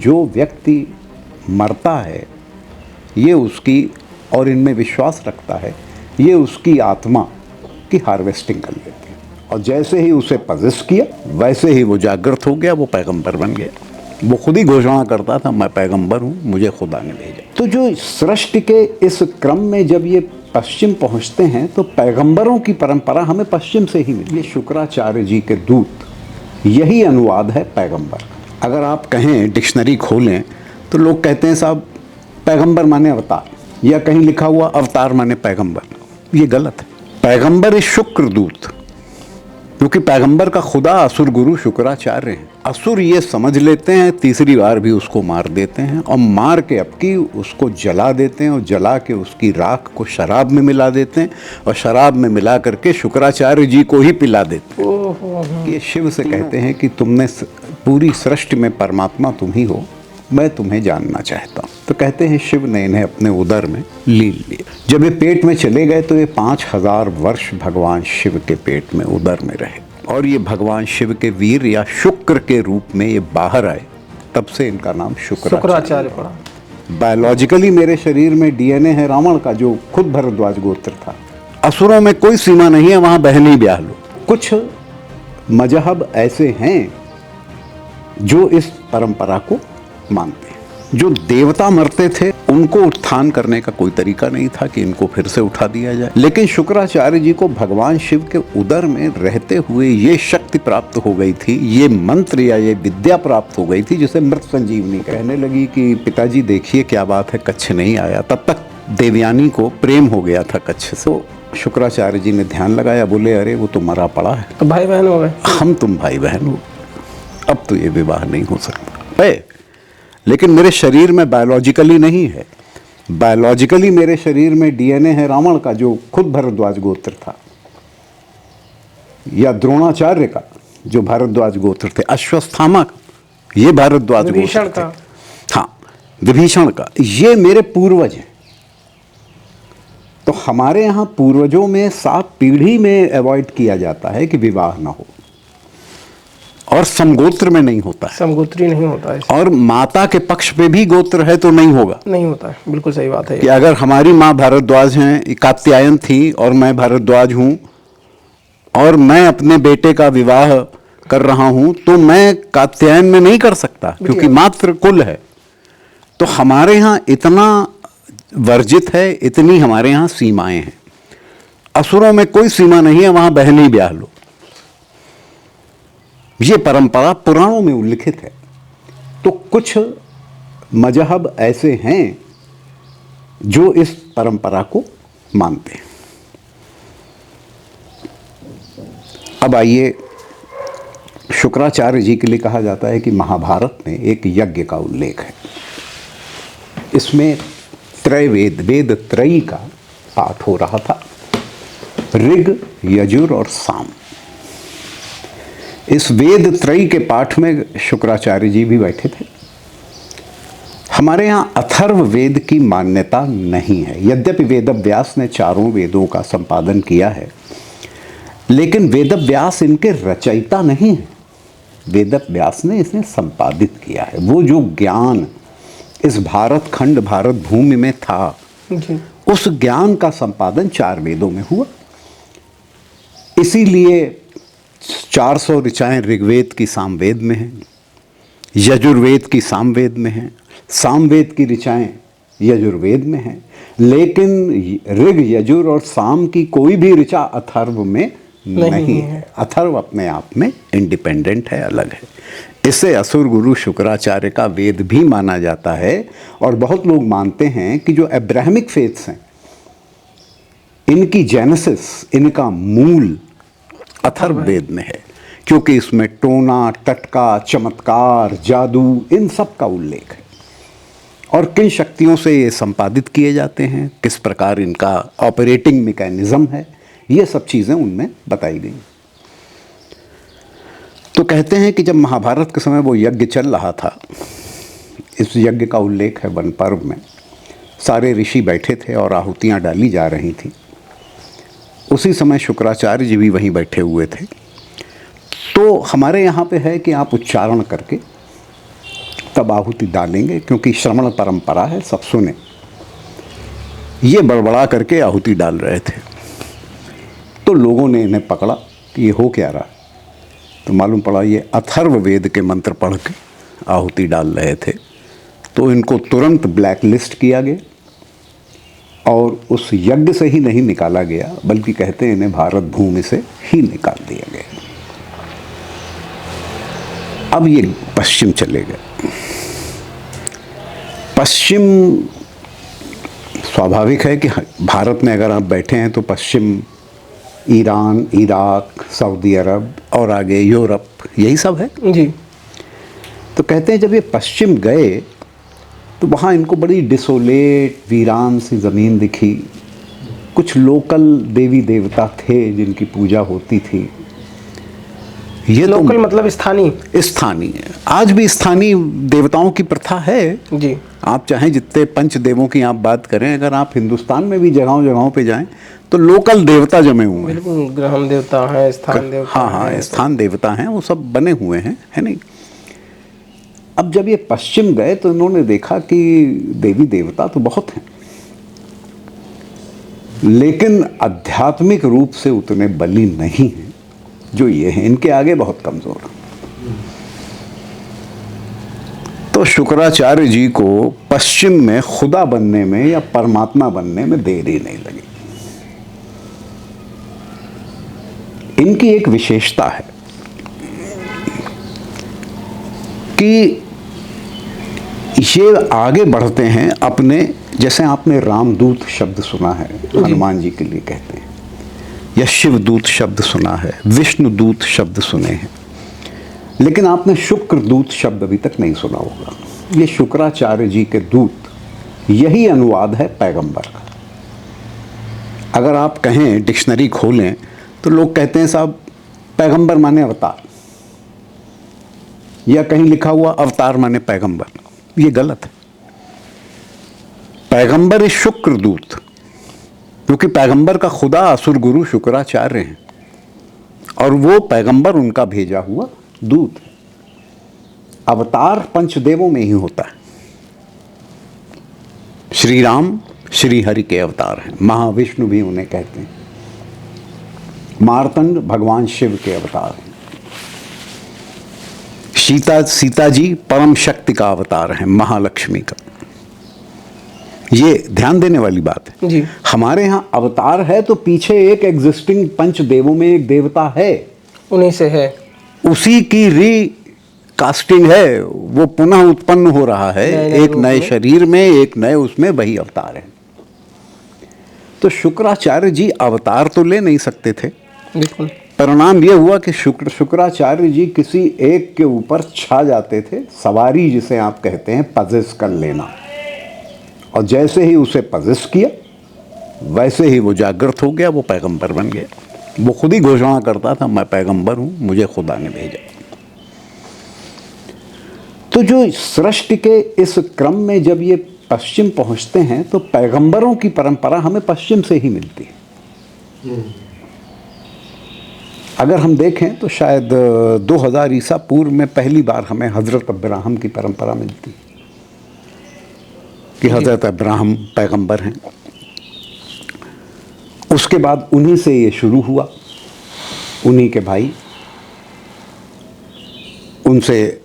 जो व्यक्ति मरता है ये उसकी, और इनमें विश्वास रखता है, ये उसकी आत्मा की हार्वेस्टिंग कर लेते हैं। और जैसे ही उसे पजेस किया वैसे ही वो जागृत हो गया, वो पैगंबर बन गया। वो खुद ही घोषणा करता था, मैं पैगंबर हूँ, मुझे खुदा ने भेजा। तो जो सृष्टि के इस क्रम में जब ये पश्चिम पहुँचते हैं तो पैगंबरों की परंपरा हमें पश्चिम से ही मिली। ये शुक्राचार्य जी के दूत, यही अनुवाद है पैगंबर। अगर आप कहें डिक्शनरी खोलें तो लोग कहते हैं साहब पैगंबर माने अवतार, या कहीं लिखा हुआ अवतार माने पैगंबर। ये गलत है। पैगंबर इस शुक्र दूत, क्योंकि पैगंबर का खुदा असुर गुरु शुक्राचार्य हैं। असुर ये समझ लेते हैं, तीसरी बार भी उसको मार देते हैं, और मार के अबकी उसको जला देते हैं, और जला के उसकी राख को शराब में मिला देते हैं, और शराब में मिला करके शुक्राचार्य जी को ही पिला देते हैं। ये शिव से कहते हैं कि तुमने पूरी सृष्टि में परमात्मा तुम ही हो, मैं तुम्हें जानना चाहता हूँ। तो कहते हैं शिव ने इन्हें अपने उदर में लीन लिया। जब ये पेट में चले गए तो ये 5000 वर्ष भगवान शिव के पेट में उदर में रहे, और ये भगवान शिव के वीर या शुक्र के रूप में ये बाहर आए। तब से इनका नाम शुक्राचार्य पड़ा। बायोलॉजिकली मेरे शरीर में डीएनए है रावण का, जो खुद भरद्वाज गोत्र था। असुरों में कोई सीमा नहीं है, वहां बहनी ब्याह लो। कुछ मजहब ऐसे हैं जो इस परंपरा को मानते हैं। जो देवता मरते थे उनको उत्थान करने का कोई तरीका नहीं था कि इनको फिर से उठा दिया जाए, लेकिन शुक्राचार्य जी को भगवान शिव के उदर में रहते हुए ये शक्ति प्राप्त हो गई थी, ये मंत्र या ये विद्या प्राप्त हो गई थी, जिसे मृत संजीवनी कहने लगी कि पिताजी देखिए क्या बात है, कच्छ नहीं आया। तब तक देवयानी को प्रेम हो गया था कच्छ से। तो शुक्राचार्य जी ने ध्यान लगाया, बोले अरे वो तो मरा पड़ा है, तो भाई बहन हो गए, हम तुम भाई बहन हो, अब तो ये विवाह नहीं हो सकता है। लेकिन मेरे शरीर में बायोलॉजिकली नहीं है, बायोलॉजिकली मेरे शरीर में डीएनए है रावण का, जो खुद भरद्वाज गोत्र था, या द्रोणाचार्य का जो भारद्वाज गोत्र थे, अश्वत्थामा का ये भारद्वाज गोत्र थे, हाँ विभीषण का, ये मेरे पूर्वज हैं। तो हमारे यहाँ पूर्वजों में 7 पीढ़ी में अवॉइड किया जाता है कि विवाह ना हो, और समगोत्र में नहीं होता है, समगोत्री नहीं होता है, और माता के पक्ष पे भी गोत्र है तो नहीं होगा, नहीं होता है। बिल्कुल सही बात है कि अगर हमारी माँ भारद्वाज हैं, कात्यायन थी और मैं भारद्वाज हूँ, और मैं अपने बेटे का विवाह कर रहा हूँ, तो मैं कात्यायन में नहीं कर सकता क्योंकि मात्र कुल है। तो हमारे यहाँ इतना वर्जित है, इतनी हमारे यहाँ सीमाएं हैं। असुरों में कोई सीमा नहीं है, वहां बहनी ब्याह लो। ये परंपरा पुराणों में उल्लिखित है। तो कुछ मजहब ऐसे हैं जो इस परंपरा को मानते हैं। अब आइए, शुक्राचार्य जी के लिए कहा जाता है कि महाभारत में एक यज्ञ का उल्लेख है। इसमें त्रैवेद, वेद त्रयी का पाठ हो रहा था, ऋग, यजुर और साम। इस वेद त्रयी के पाठ में शुक्राचार्य जी भी बैठे थे। हमारे यहाँ अथर्व वेद की मान्यता नहीं है, यद्यपि वेदव्यास ने 4 वेदों का संपादन किया है, लेकिन वेदव्यास इनके रचयिता नहीं है। वेदव्यास ने इसे संपादित किया है। वो जो ज्ञान इस भारत खंड, भारत भूमि में था, उस ज्ञान का संपादन 4 वेदों में हुआ। इसीलिए 400 ऋचाएं ऋग्वेद की सामवेद में हैं, यजुर्वेद की सामवेद में हैं, सामवेद की ऋचाएं यजुर्वेद में हैं, लेकिन ऋग, यजुर और साम की कोई भी ऋचा अथर्व में नहीं है। अथर्व अपने आप में इंडिपेंडेंट है, अलग है। इसे असुर गुरु शुक्राचार्य का वेद भी माना जाता है। और बहुत लोग मानते हैं कि जो अब्राहमिक फेथ्स हैं, इनकी जेनेसिस, इनका मूल अथर्व वेद में है, क्योंकि इसमें टोना, टटका, चमत्कार, जादू, इन सब का उल्लेख है। और किन शक्तियों से ये संपादित किए जाते हैं, किस प्रकार इनका ऑपरेटिंग मैकेनिज्म है, ये सब चीज़ें उनमें बताई गई। तो कहते हैं कि जब महाभारत के समय वो यज्ञ चल रहा था, इस यज्ञ का उल्लेख है वन पर्व में, सारे ऋषि बैठे थे और आहुतियाँ डाली जा रही थी। उसी समय शुक्राचार्य जी भी वहीं बैठे हुए थे। तो हमारे यहाँ पे है कि आप उच्चारण करके तब आहुति डालेंगे, क्योंकि श्रवण परंपरा है, सब सुने। ये बड़बड़ा करके आहुति डाल रहे थे, तो लोगों ने इन्हें पकड़ा कि ये हो क्या रहा है। तो मालूम पड़ा ये अथर्ववेद के मंत्र पढ़ के आहुति डाल रहे थे। तो इनको तुरंत ब्लैक लिस्ट किया गया और उस यज्ञ से ही नहीं निकाला गया, बल्कि कहते हैं इन्हें भारत भूमि से ही निकाल दिया गया। अब ये पश्चिम चले गए। पश्चिम स्वाभाविक है कि भारत में अगर आप बैठे हैं तो पश्चिम ईरान, इराक, सऊदी अरब और आगे यूरोप, यही सब है जी। तो कहते हैं जब ये पश्चिम गए तो वहाँ इनको बड़ी डिसोलेट वीरान सी ज़मीन दिखी। कुछ लोकल देवी देवता थे जिनकी पूजा होती थी। ये लोकल मतलब स्थानीय? स्थानीय, आज भी स्थानीय देवताओं की प्रथा है जी। आप चाहें जितने पंच देवों की आप बात करें, अगर आप हिंदुस्तान में भी जगहों जगहों पे जाएं तो लोकल देवता जमे हुए हैं। बिल्कुल, ग्रह देवता हैं, स्थान देवता हाँ हाँ, स्थान देवता हैं, वो सब बने हुए हैं, है नहीं। अब जब ये पश्चिम गए तो इन्होंने देखा कि देवी देवता तो बहुत हैं, लेकिन आध्यात्मिक रूप से उतने बली नहीं हैं जो ये हैं, इनके आगे बहुत कमजोर। तो शुक्राचार्य जी को पश्चिम में खुदा बनने में या परमात्मा बनने में देरी नहीं लगी। इनकी एक विशेषता है कि ये आगे बढ़ते हैं अपने, जैसे आपने रामदूत शब्द सुना है, हनुमान जी के लिए कहते हैं, या शिवदूत शब्द सुना है, विष्णुदूत शब्द सुने हैं, लेकिन आपने शुक्रदूत शब्द अभी तक नहीं सुना होगा। ये शुक्राचार्य जी के दूत, यही अनुवाद है पैगंबर का। अगर आप कहें, डिक्शनरी खोलें, तो लोग कहते हैं साहब पैगंबर माने अवतार, या कहीं लिखा हुआ अवतार माने पैगंबर। ये गलत है। पैगंबर इस शुक्रदूत, क्योंकि पैगंबर का खुदा असुर गुरु शुक्राचार्य हैं और वो पैगंबर उनका भेजा हुआ दूत है। अवतार पंचदेवों में ही होता है। श्री राम श्री हरि के अवतार हैं, महाविष्णु भी उन्हें कहते हैं, मार्तंड भगवान शिव के अवतार हैं, सीता जी परम शक्ति का अवतार है, महालक्ष्मी का। ये ध्यान देने वाली बात है जी। हमारे यहाँ अवतार है तो पीछे एक एग्जिस्टिंग पंच देवों में एक देवता है, उन्हीं से है, उसी की रीकास्टिंग है, वो पुनः उत्पन्न हो रहा है एक नए शरीर में, एक नए उसमें, वही अवतार है। तो शुक्राचार्य जी अवतार तो ले नहीं सकते थे। बिल्कुल। परिणाम यह हुआ कि शुक्राचार्य जी किसी एक के ऊपर छा जाते थे, सवारी जिसे आप कहते हैं, पजेस कर लेना। और जैसे ही उसे पजेस किया वैसे ही वो जागृत हो गया, वो पैगंबर बन गया। वो खुद ही घोषणा करता था, मैं पैगंबर हूं, मुझे खुदा ने भेजा। तो जो सृष्टि के इस क्रम में जब ये पश्चिम पहुंचते हैं तो पैगंबरों की परंपरा हमें पश्चिम से ही मिलती है। अगर हम देखें तो शायद 2000 ईसा पूर्व में पहली बार हमें हज़रत अब्राहम की परंपरा मिलती है कि हज़रत अब्राहम पैगंबर हैं। उसके बाद उन्हीं से ये शुरू हुआ, उन्हीं के भाई, उनसे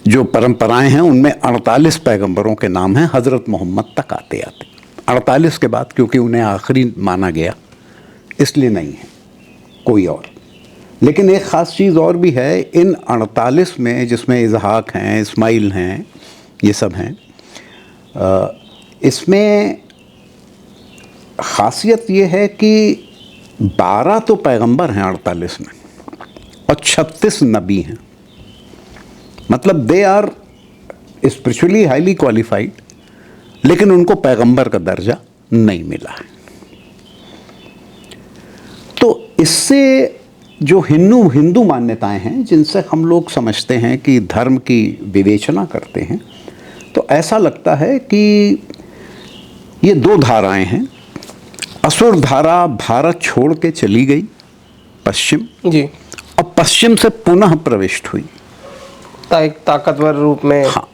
जो परंपराएं हैं उनमें 48 पैगंबरों के नाम हैं, हज़रत मोहम्मद तक आते आते 48 के बाद, क्योंकि उन्हें आखिरी माना गया इसलिए नहीं है कोई और। लेकिन एक ख़ास चीज़ और भी है इन 48 में, जिसमें इजहाक हैं, इस्माइल हैं, ये सब हैं। इसमें ख़ासियत ये है कि 12 तो पैगंबर हैं 48 में और 36 नबी हैं। मतलब they are spiritually highly qualified, लेकिन उनको पैगंबर का दर्जा नहीं मिला है। तो इससे जो हिंदू मान्यताएं हैं, जिनसे हम लोग समझते हैं कि धर्म की विवेचना करते हैं, तो ऐसा लगता है कि ये दो धाराएं हैं। असुर धारा भारत छोड़ के चली गई पश्चिम जी, और पश्चिम से पुनः प्रविष्ट हुई एक ताकतवर रूप में। हाँ,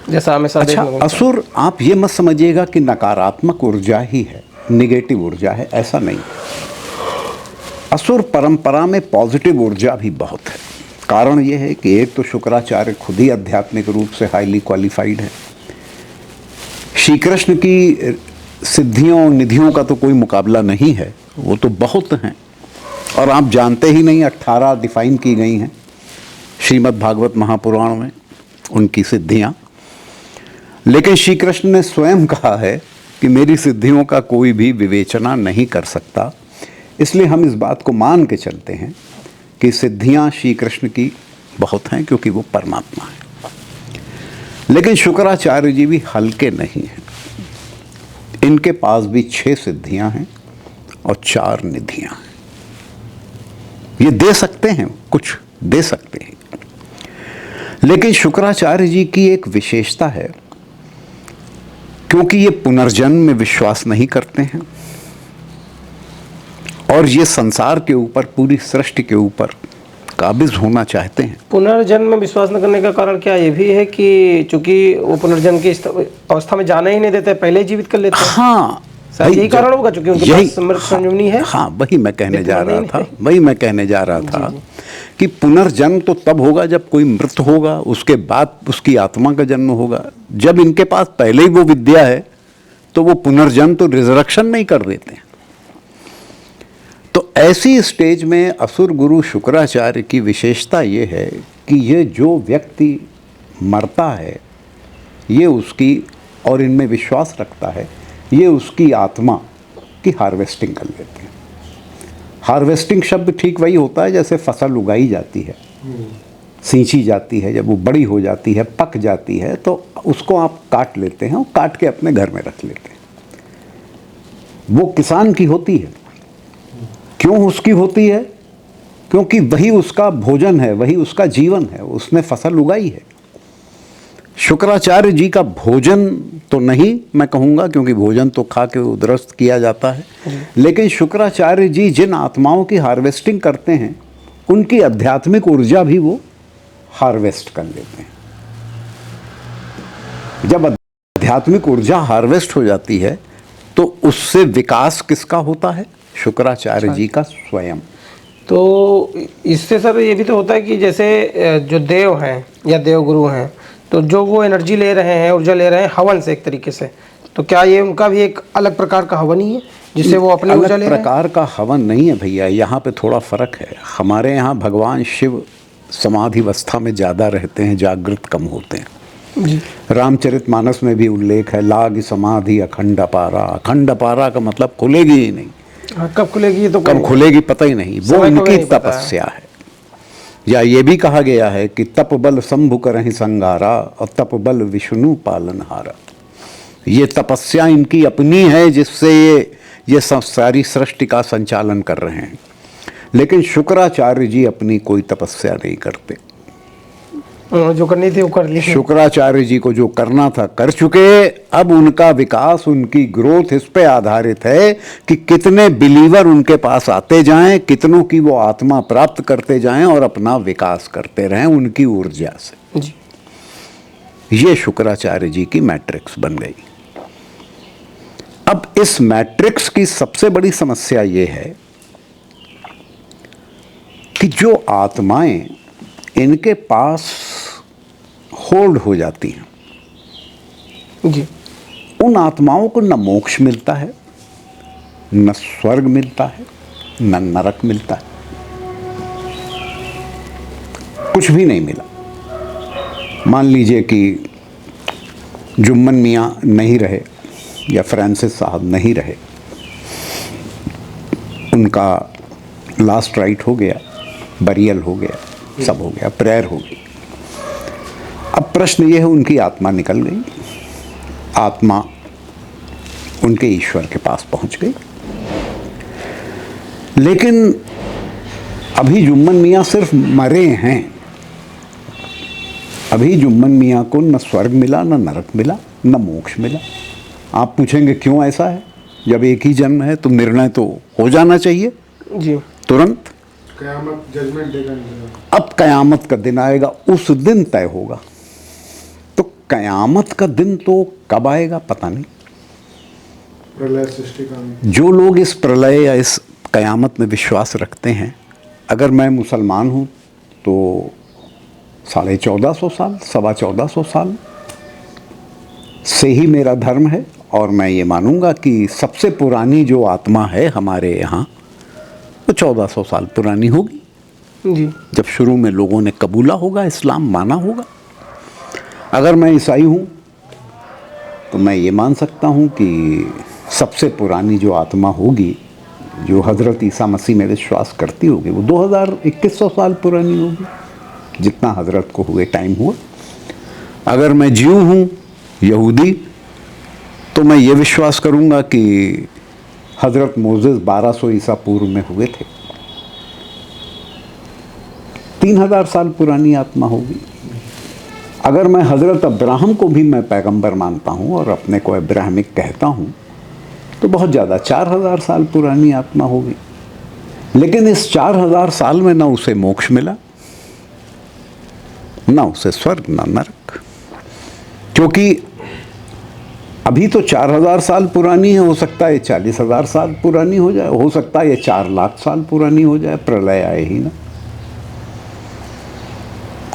जैसा हमेशा अच्छा, देखने को मिलता है। असुर आप ये मत समझिएगा कि नकारात्मक ऊर्जा ही है, निगेटिव ऊर्जा है, ऐसा नहीं। असुर परंपरा में पॉजिटिव ऊर्जा भी बहुत है। कारण ये है कि एक तो शुक्राचार्य खुद ही आध्यात्मिक रूप से हाईली क्वालिफाइड है। श्री कृष्ण की सिद्धियों निधियों का तो कोई मुकाबला नहीं है, वो तो बहुत हैं और आप जानते ही नहीं, 18 डिफाइन की गई हैं श्रीमद् भागवत महापुराण में उनकी सिद्धियां। लेकिन श्री कृष्ण ने स्वयं कहा है कि मेरी सिद्धियों का कोई भी विवेचना नहीं कर सकता। इसलिए हम इस बात को मान के चलते हैं कि सिद्धियां श्री कृष्ण की बहुत हैं, क्योंकि वो परमात्मा है। लेकिन शुक्राचार्य जी भी हल्के नहीं हैं। इनके पास भी 6 सिद्धियां हैं और 4 निधियां हैं। ये दे सकते हैं, कुछ दे सकते हैं। लेकिन शुक्राचार्य जी की एक विशेषता है, क्योंकि ये पुनर्जन्म में विश्वास नहीं करते हैं और ये संसार के ऊपर, पूरी सृष्टि के ऊपर काबिज होना चाहते हैं। पुनर्जन्म में विश्वास न करने का कारण क्या ये भी है कि चूंकि वो पुनर्जन्म की अवस्था में जाना ही नहीं देते, पहले ही जीवित कर लेते हैं? हाँ, शायद यही कारण होगा, क्योंकि उनके पास समृद्ध संजीवनी है। हाँ, वही मैं कहने जा रहा था कि पुनर्जन्म तो तब होगा जब कोई मृत होगा, उसके बाद उसकी आत्मा का जन्म होगा। जब इनके पास पहले ही वो विद्या है तो वो पुनर्जन्म तो रिजरेक्शन नहीं कर देते हैं। तो ऐसी स्टेज में असुर गुरु शुक्राचार्य की विशेषता ये है कि ये जो व्यक्ति मरता है, ये उसकी, और इनमें विश्वास रखता है, ये उसकी आत्मा की हार्वेस्टिंग कर लेते हैं। हार्वेस्टिंग शब्द ठीक वही होता है जैसे फसल उगाई जाती है, सींची जाती है, जब वो बड़ी हो जाती है, पक जाती है, तो उसको आप काट लेते हैं और काट के अपने घर में रख लेते हैं। वो किसान की होती है। क्यों उसकी होती है? क्योंकि वही उसका भोजन है, वही उसका जीवन है, उसने फसल उगाई है। शुक्राचार्य जी का भोजन तो नहीं मैं कहूँगा, क्योंकि भोजन तो खा के उद्रस्त किया जाता है, लेकिन शुक्राचार्य जी जिन आत्माओं की हार्वेस्टिंग करते हैं, उनकी आध्यात्मिक ऊर्जा भी वो हार्वेस्ट कर लेते हैं। जब आध्यात्मिक ऊर्जा हार्वेस्ट हो जाती है तो उससे विकास किसका होता है? शुक्राचार्य जी का स्वयं। तो इससे सर ये भी तो होता है कि जैसे जो देव हैं या देवगुरु हैं, तो जो वो एनर्जी ले रहे हैं, ऊर्जा ले रहे हैं हवन से एक तरीके से, तो क्या ये उनका भी एक अलग प्रकार का हवन ही है जिससे वो अपनी ऊर्जा ले रहे हैं? प्रकार का हवन नहीं है भैया, यहाँ पे थोड़ा फर्क है। हमारे यहाँ भगवान शिव समाधि अवस्था में ज़्यादा रहते हैं, जागृत कम होते हैं जी। रामचरितमानस में भी उल्लेख है, लाग समाधि अखंड अपारा। अखंड अपारा का मतलब खुलेगी ही नहीं। कब खुलेगी ये तो कब खुलेगी पता ही नहीं, वो उनकी तपस्या है। या ये भी कहा गया है कि तप बल शंभु करहि संगारा और तप बल विष्णु पालनहारा। ये तपस्या इनकी अपनी है जिससे ये सारी सृष्टि का संचालन कर रहे हैं। लेकिन शुक्राचार्य जी अपनी कोई तपस्या नहीं करते। जो करनी थी वो कर ली। शुक्राचार्य जी को जो करना था कर चुके। अब उनका विकास, उनकी ग्रोथ इस पे आधारित है कि कितने बिलीवर उनके पास आते जाएं, कितनों की वो आत्मा प्राप्त करते जाएं और अपना विकास करते रहें उनकी ऊर्जा से जी। ये शुक्राचार्य जी की मैट्रिक्स बन गई। अब इस मैट्रिक्स की सबसे बड़ी समस्या ये है कि जो आत्माएं इनके पास होल्ड हो जाती हैं जी, उन आत्माओं को न मोक्ष मिलता है, न स्वर्ग मिलता है, न नरक मिलता है, कुछ भी नहीं मिला। मान लीजिए कि जुम्मन मियाँ नहीं रहे या फ्रांसिस साहब नहीं रहे, उनका लास्ट राइट हो गया, बरियल हो गया, सब हो गया, प्रेयर हो गई। अब प्रश्न ये है, उनकी आत्मा निकल गई, आत्मा उनके ईश्वर के पास पहुंच गई। लेकिन अभी जुम्मन मियाँ सिर्फ मरे हैं। अभी जुम्मन मियाँ को न स्वर्ग मिला, न नरक मिला, न मोक्ष मिला। आप पूछेंगे क्यों ऐसा है? जब एक ही जन्म है तो निर्णय तो हो जाना चाहिए जी, तुरंत। कयामत जजमेंट डे का। अब कयामत का दिन आएगा, उस दिन तय होगा। तो कयामत का दिन तो कब आएगा पता नहीं। प्रलय सृष्टि का जो लोग इस प्रलय या इस कयामत में विश्वास रखते हैं, अगर मैं मुसलमान हूँ तो 1450 साल 1450 साल से ही मेरा धर्म है, और मैं ये मानूंगा कि सबसे पुरानी जो आत्मा है हमारे यहाँ वो 1400 साल पुरानी होगी, जी जब शुरू में लोगों ने कबूला होगा, इस्लाम माना होगा। अगर मैं ईसाई हूँ तो मैं ये मान सकता हूँ कि सबसे पुरानी जो आत्मा होगी, जो हज़रत ईसा मसीह में विश्वास करती होगी, वो 2100 साल पुरानी होगी, जितना हज़रत को हुए टाइम हुआ। अगर मैं ज्यू हूँ, यहूदी, तो मैं ये विश्वास करूँगा कि हज़रत मोसेस 1200 ईसा पूर्व में हुए थे। 3000 साल पुरानी आत्मा होगी। अगर मैं हज़रत अब्राहम को भी मैं पैगंबर मानता हूँ और अपने को अब्राहमिक कहता हूँ, तो बहुत ज़्यादा 4000 साल पुरानी आत्मा होगी। लेकिन इस 4000 साल में ना उसे मोक्ष मिला, ना उसे स्वर्ग, ना नरक, क्योंकि अभी तो 4000 साल पुरानी है, हो सकता है 40,000 साल पुरानी हो जाए, हो सकता है ये 4 लाख साल पुरानी हो जाए, प्रलय आए ही ना।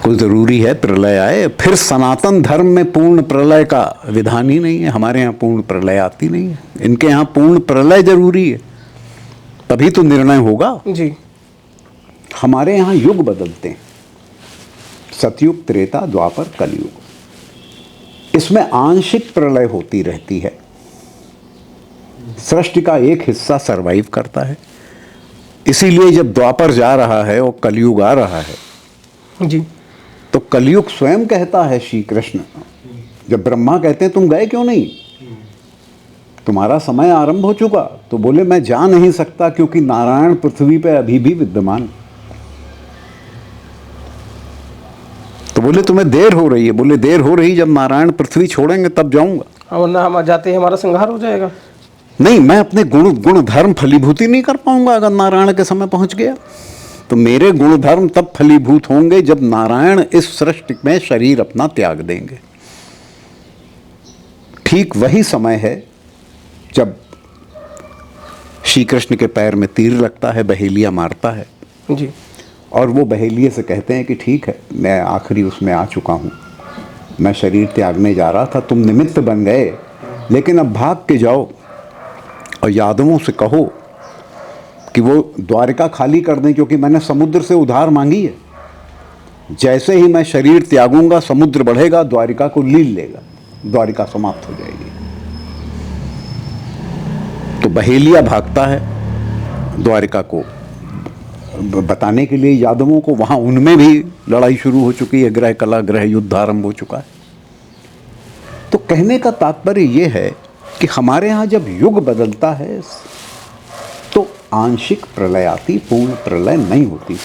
कोई ज़रूरी है प्रलय आए? फिर सनातन धर्म में पूर्ण प्रलय का विधान ही नहीं है, हमारे यहाँ पूर्ण प्रलय आती नहीं है, इनके यहाँ पूर्ण प्रलय जरूरी है, तभी तो निर्णय होगा। जी हमारे यहाँ युग बदलते हैं, सतयुग, त्रेता, द्वापर, कलयुग। इसमें आंशिक प्रलय होती रहती है, सृष्टि का एक हिस्सा सरवाइव करता है। इसीलिए जब द्वापर जा रहा है और कलयुग आ रहा है, जी तो कलयुग स्वयं कहता है, श्री कृष्ण जब ब्रह्मा कहते हैं तुम गए क्यों नहीं, तुम्हारा समय आरंभ हो चुका, तो बोले मैं जा नहीं सकता क्योंकि नारायण पृथ्वी पे अभी भी विद्यमान। तो बोले तुम्हें देर हो रही है, बोले देर हो रही, जब नारायण पृथ्वी छोड़ेंगे तब जाऊंगा। और ना हम जाते ही हमारा संहार हो जाएगा। नहीं, मैं अपने गुण धर्म फलीभूति नहीं कर पाऊंगा अगर नारायण के समय पहुंच गया। तो मेरे गुण धर्म तब फलीभूत होंगे जब नारायण इस सृष्टि में शरीर अपना त्याग देंगे। ठीक वही समय है जब श्री कृष्ण के पैर में तीर लगता है, बहेलिया मारता है, जी और वो बहेलिए से कहते हैं कि ठीक है, मैं आखिरी उसमें आ चुका हूँ, मैं शरीर त्यागने जा रहा था, तुम निमित्त बन गए, लेकिन अब भाग के जाओ और यादवों से कहो कि वो द्वारिका खाली कर दें, क्योंकि मैंने समुद्र से उधार मांगी है। जैसे ही मैं शरीर त्यागूंगा, समुद्र बढ़ेगा, द्वारिका को लील लेगा, द्वारिका समाप्त हो जाएगी। तो बहेलिया भागता है द्वारिका को बताने के लिए यादवों को, वहां उनमें भी लड़ाई शुरू हो चुकी है, ग्रह कला, ग्रह युद्ध आरंभ हो चुका है। तो कहने का तात्पर्य यह है कि हमारे यहाँ जब युग बदलता है तो आंशिक प्रलय आती, पूर्ण प्रलय नहीं होती।